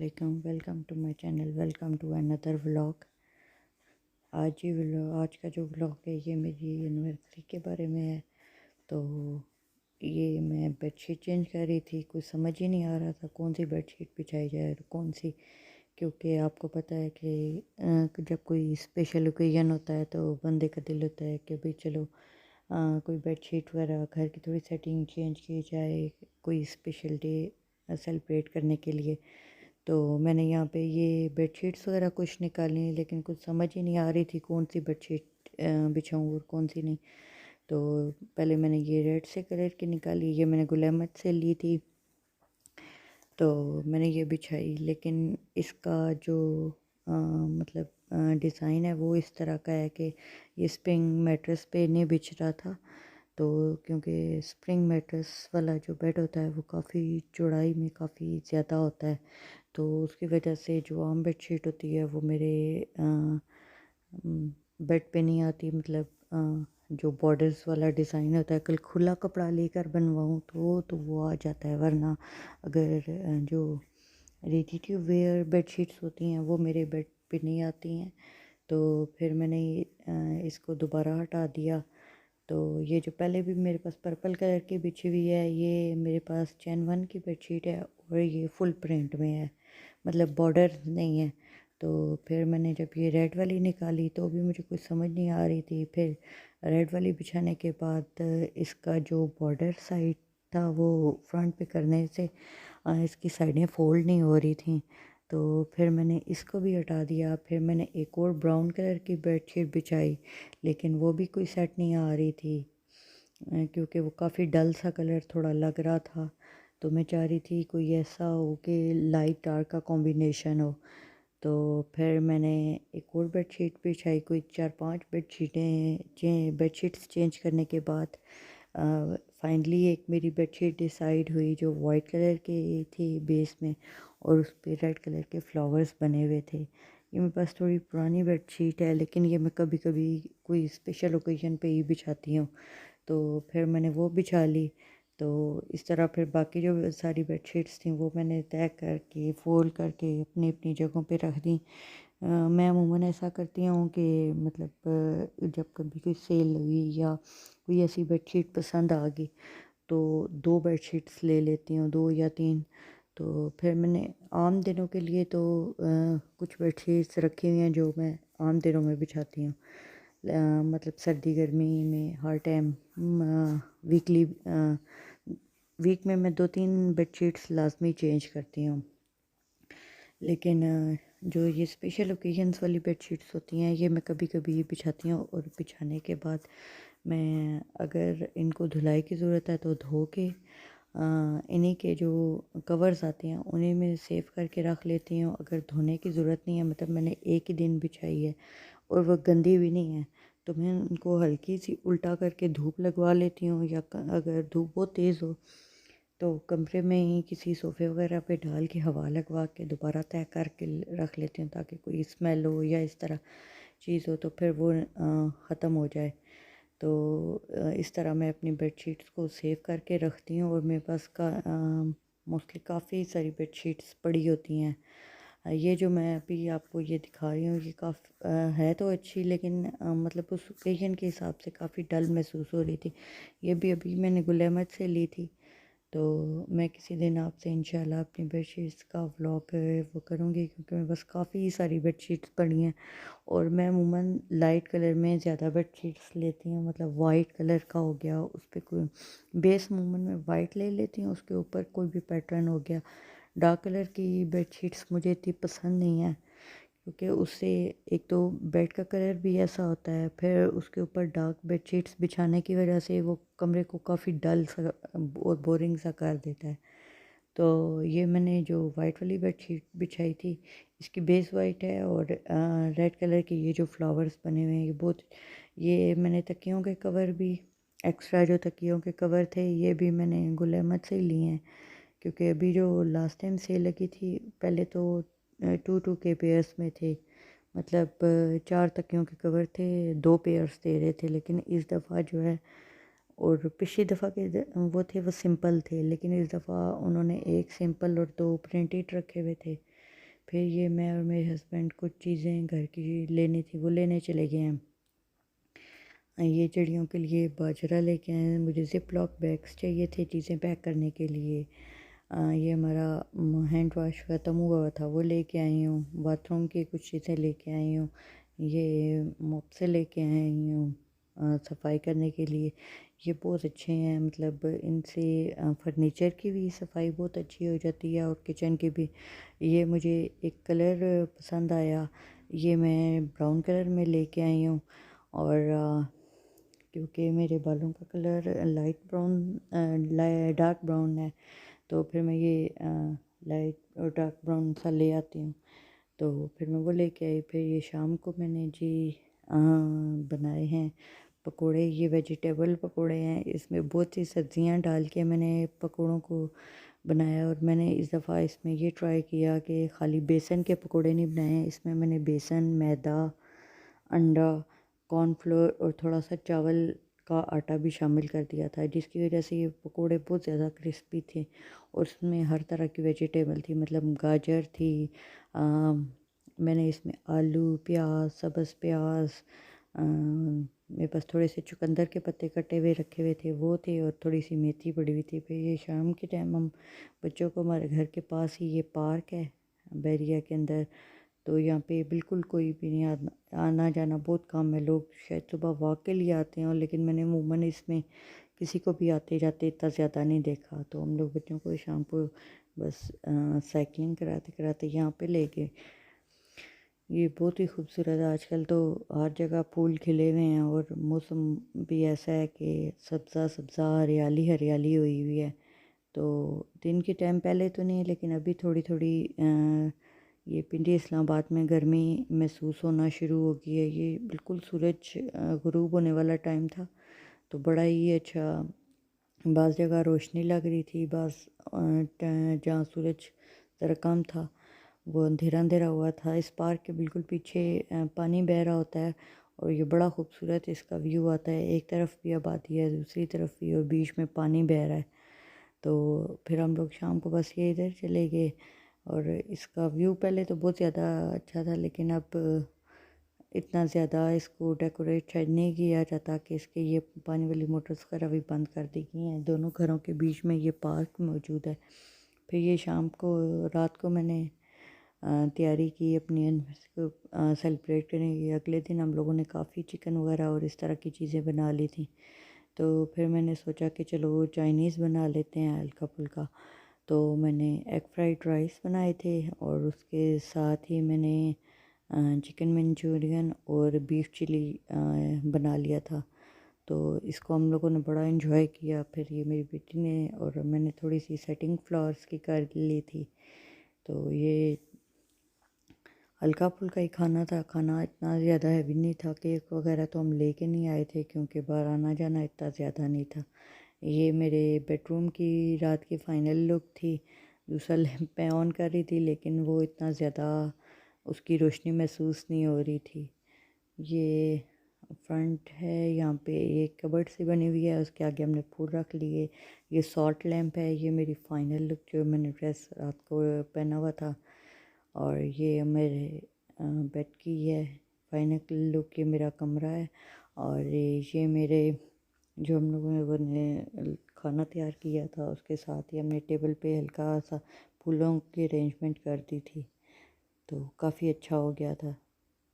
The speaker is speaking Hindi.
Welcome to my channel. Welcome to another vlog. आज का जो व्लॉग है ये मेरी एनिवर्सरी के बारे में है। तो ये मैं बेडशीट चेंज कर रही थी, कुछ समझ ही नहीं आ रहा था कौन सी बेडशीट बिछाई जाए और कौन सी, क्योंकि आपको पता है कि जब कोई स्पेशल ओकेजन होता है तो बंदे का दिल होता है कि भाई चलो कोई बेडशीट वगैरह घर की थोड़ी सेटिंग चेंज की जाए, कोई स्पेशल डे सेलिब्रेट करने के लिए। तो मैंने यहाँ पे ये बेडशीट्स वगैरह कुछ निकाली, लेकिन कुछ समझ ही नहीं आ रही थी कौन सी बेडशीट बिछाऊँ और कौन सी नहीं। तो पहले मैंने ये रेड से कलर की निकाली, ये मैंने गुल अहमद से ली थी। तो मैंने ये बिछाई, लेकिन इसका जो मतलब डिज़ाइन है वो इस तरह का है कि ये स्प्रिंग मैट्रेस पे नहीं बिछ रहा था। तो क्योंकि स्प्रिंग मैट्रेस वाला जो बेड होता है वो काफ़ी चौड़ाई में काफ़ी ज़्यादा होता है, तो उसकी वजह से जो आम बेडशीट होती है वो मेरे बेड पे नहीं आती। मतलब जो बॉर्डर्स वाला डिज़ाइन होता है, कल खुला कपड़ा लेकर बनवाऊँ तो वो आ जाता है, वरना अगर जो रेडी टू वेयर बेडशीट्स होती हैं वो मेरे बेड पे नहीं आती हैं। तो फिर मैंने इसको दोबारा हटा दिया। तो ये जो पहले भी मेरे पास पर्पल कलर की बिछी हुई है, ये मेरे पास चैन वन की बेडशीट है और ये फुल प्रिंट में है, मतलब बॉर्डर नहीं है। तो फिर मैंने जब ये रेड वाली निकाली तो भी मुझे कुछ समझ नहीं आ रही थी। फिर रेड वाली बिछाने के बाद इसका जो बॉर्डर साइड था वो फ्रंट पे करने से इसकी साइडें फोल्ड नहीं हो रही थी। तो फिर मैंने इसको भी हटा दिया। फिर मैंने एक और ब्राउन कलर की बेडशीट बिछाई, लेकिन वो भी कोई सेट नहीं आ रही थी क्योंकि वो काफ़ी डल सा कलर थोड़ा लग रहा था। तो मैं चाह रही थी कोई ऐसा हो कि लाइट डार्क का कॉम्बिनेशन हो। तो फिर मैंने एक और बेडशीट बिछाई। कोई 4-5 बेडशीट्स चेंज करने के बाद फाइनली एक मेरी बेडशीट डिसाइड हुई जो वाइट कलर की थी बेस में, और उस पर रेड कलर के फ्लावर्स बने हुए थे। ये मेरे पास थोड़ी पुरानी बेडशीट है, लेकिन ये मैं कभी कभी कोई स्पेशल ओकेजन पे ही बिछाती हूँ। तो फिर मैंने वो बिछा ली। तो इस तरह फिर बाकी जो सारी बेडशीट्स थी वो मैंने तय करके फ़ोल्ड करके अपनी अपनी जगहों पे रख दी। मैं अमूमन ऐसा करती हूँ कि मतलब जब कभी कोई सेल लगी या कोई ऐसी बेडशीट पसंद आ गई तो 2 बेडशीट्स ले लेती हूँ, 2 या 3। तो फिर मैंने आम दिनों के लिए तो कुछ बेडशीट्स रखी हुई हैं जो मैं आम दिनों में बिछाती हूँ। मतलब सर्दी गर्मी में हर टाइम वीकली वीक में मैं 2-3 बेडशीट्स लाजमी चेंज करती हूँ। लेकिन जो ये स्पेशल ओकेजन्स वाली बेडशीट्स होती हैं ये मैं कभी कभी बिछाती हूँ, और बिछाने के बाद मैं अगर इनको धुलाई की ज़रूरत है तो धो के इन्हीं के जो कवर्स आते हैं उन्हें मैं सेव करके रख लेती हूँ। अगर धोने की ज़रूरत नहीं है, मतलब मैंने एक ही दिन बिछाई है और वह गंदी भी नहीं है, तो मैं उनको हल्की सी उल्टा करके धूप लगवा लेती हूँ, या अगर धूप बहुत तेज़ हो तो कमरे में ही किसी सोफ़े वगैरह पे डाल के हवा लगवा के दोबारा तय करके रख लेती हूँ, ताकि कोई स्मेल हो या इस तरह चीज़ हो तो फिर वो ख़त्म हो जाए। तो इस तरह मैं अपनी बेडशीट्स को सेव करके रखती हूँ, और मेरे पास का मोस्टली काफ़ी सारी बेडशीट्स पड़ी होती हैं। ये जो मैं अभी आपको ये दिखा रही हूँ ये काफ़ी है तो अच्छी, लेकिन मतलब उस ओकेजन के हिसाब से काफ़ी डल महसूस हो रही थी। ये भी अभी मैंने गुल अहमद से ली थी। तो मैं किसी दिन आपसे इंशाल्लाह अपनी बेडशीट्स का व्लॉग वो करूँगी, क्योंकि मेरे पास काफ़ी सारी बेडशीट्स पड़ी हैं और मैं अमूमन लाइट कलर में ज़्यादा बेडशीट्स लेती हूँ। मतलब वाइट कलर का हो गया, उस पर कोई बेस अमूमन मैं वाइट ले लेती हूँ, उसके ऊपर कोई भी पैटर्न हो गया। डार्क कलर की बेडशीट्स मुझे इतनी पसंद नहीं है, क्योंकि उससे एक तो बेड का कलर भी ऐसा होता है, फिर उसके ऊपर डार्क बेडशीट्स बिछाने की वजह से वो कमरे को काफ़ी डल सा और बोरिंग सा कर देता है। तो ये मैंने जो वाइट वाली बेडशीट बिछाई थी इसकी बेस वाइट है, और रेड कलर के ये जो फ्लावर्स बने हुए हैं ये बहुत, ये मैंने तकियों के कवर भी एक्स्ट्रा जो तकियों के कवर थे ये भी मैंने गुल अहमद से ही लिए हैं, क्योंकि अभी जो लास्ट टाइम सेल लगी थी पहले तो 2-2 के पेयर्स में थे। मतलब 4 तकियों के कवर थे, 2 पेयर्स दे रहे थे, लेकिन इस दफ़ा जो है, और पिछली दफ़ा के वो थे वो सिंपल थे, लेकिन इस दफ़ा उन्होंने एक सिंपल और 2 प्रिंटेड रखे हुए थे। फिर ये मैं और मेरे हस्बैंड कुछ चीज़ें घर की लेनी थी वो लेने चले गए हैं। ये चिड़ियों के लिए बाजरा लेके आए हैं, मुझे ज़िप लॉक बैग्स चाहिए थे चीज़ें पैक करने के लिए। ये हमारा हैंड वाश ख़त्म हुआ था वो लेके आई हूँ। बाथरूम की कुछ चीज़ें लेके आई हूँ। ये मॉप से लेके आई हूँ सफाई करने के लिए। ये बहुत अच्छे हैं, मतलब इनसे फर्नीचर की भी सफाई बहुत अच्छी हो जाती है और किचन की भी। ये मुझे एक कलर पसंद आया, ये मैं ब्राउन कलर में लेके आई हूँ। और क्योंकि मेरे बालों का colour light brown dark brown है, तो फिर मैं ये लाइट और डार्क ब्राउन सा ले आती हूँ। तो फिर मैं वो लेके आई। फिर ये शाम को मैंने जी बनाए हैं पकोड़े। ये वेजिटेबल पकोड़े हैं, इसमें बहुत सी सब्जियां डाल के मैंने पकोड़ों को बनाया। और मैंने इस दफ़ा इसमें ये ट्राई किया कि ख़ाली बेसन के पकोड़े नहीं बनाए हैं, इसमें मैंने बेसन, मैदा, अंडा, कॉर्नफ्लोर और थोड़ा सा चावल का आटा भी शामिल कर दिया था, जिसकी वजह से ये पकोड़े बहुत ज़्यादा क्रिस्पी थे। और उसमें हर तरह की वेजिटेबल थी, मतलब गाजर थी, मैंने इसमें आलू, प्याज, सब्ज़ प्याज, मेरे पास थोड़े से चुकंदर के पत्ते कटे हुए रखे हुए थे वो थे, और थोड़ी सी मेथी पड़ी हुई थी। फिर ये शाम के टाइम हम बच्चों को, हमारे घर के पास ही ये पार्क है बैरिया के अंदर, तो यहाँ पे बिल्कुल कोई भी नहीं, आना जाना बहुत कम है। लोग शायद सुबह वॉक के लिए आते हैं, लेकिन मैंने अमूमन इसमें किसी को भी आते जाते इतना ज़्यादा नहीं देखा। तो हम लोग बच्चों को शाम को बस साइकिलिंग कराते कराते यहाँ पे ले गए। ये बहुत ही खूबसूरत है। आजकल तो हर जगह फूल खिले हुए हैं और मौसम भी ऐसा है कि सब्ज़ा सब्ज़ा, हरियाली हरियाली हुई हुई है। तो दिन के टाइम पहले तो नहीं, लेकिन अभी थोड़ी थोड़ी ये पिंडी इस्लामाबाद में गर्मी महसूस होना शुरू हो गई है। ये बिल्कुल सूरज गुरूब होने वाला टाइम था, तो बड़ा ही अच्छा, बाज़ जगह रोशनी लग रही थी, जहाँ सूरज ज़रा कम था वो अंधेरा अंधेरा हुआ था। इस पार्क के बिल्कुल पीछे पानी बह रहा होता है, और ये बड़ा खूबसूरत इसका व्यू आता है। एक तरफ भी आबादी है, दूसरी तरफ भी, और बीच में पानी बह रहा है। तो फिर हम लोग शाम को बस ये इधर चले गए। और इसका व्यू पहले तो बहुत ज़्यादा अच्छा था, लेकिन अब इतना ज़्यादा इसको डेकोरेट शायद नहीं किया जाता कि इसके ये पानी वाली मोटर्स वगैरह भी बंद कर दी गई हैं। दोनों घरों के बीच में ये पार्क मौजूद है। फिर ये शाम को, रात को मैंने तैयारी की अपनी एनिवर्सरी को सेलिब्रेट करने की। अगले दिन हम लोगों ने काफ़ी चिकन वगैरह और इस तरह की चीज़ें बना ली थी। तो फिर मैंने सोचा कि चलो चाइनीज़ बना लेते हैं हल्का फुल्का। तो मैंने एग फ्राइड राइस बनाए थे, और उसके साथ ही मैंने चिकन मंचूरियन और बीफ चिली बना लिया था। तो इसको हम लोगों ने बड़ा इन्जॉय किया। फिर ये मेरी बेटी ने और मैंने थोड़ी सी सेटिंग फ्लावर्स की कर ली थी। तो ये हल्का फुल्का ही खाना था। खाना इतना ज़्यादा हैवी नहीं था। केक वगैरह तो हम लेके नहीं आए थे, क्योंकि बाहर आना जाना इतना ज़्यादा नहीं था। ये मेरे बेडरूम की रात की फ़ाइनल लुक थी। दूसरा लैंप मैं ऑन कर रही थी, लेकिन वो इतना ज़्यादा उसकी रोशनी महसूस नहीं हो रही थी। ये फ्रंट है, यहाँ पे एक कबर्ड सी बनी हुई है, उसके आगे हमने फूल रख लिए। ये सॉल्ट लैंप है। ये मेरी फ़ाइनल लुक जो मैंने ड्रेस रात को पहना हुआ था। और ये मेरे बेड की है फाइनल लुक। ये मेरा कमरा है। और ये मेरे जो हम लोगों ने वो ने खाना तैयार किया था, उसके साथ ही हमने टेबल पे हल्का सा फूलों की अरेंजमेंट कर दी थी, तो काफ़ी अच्छा हो गया था।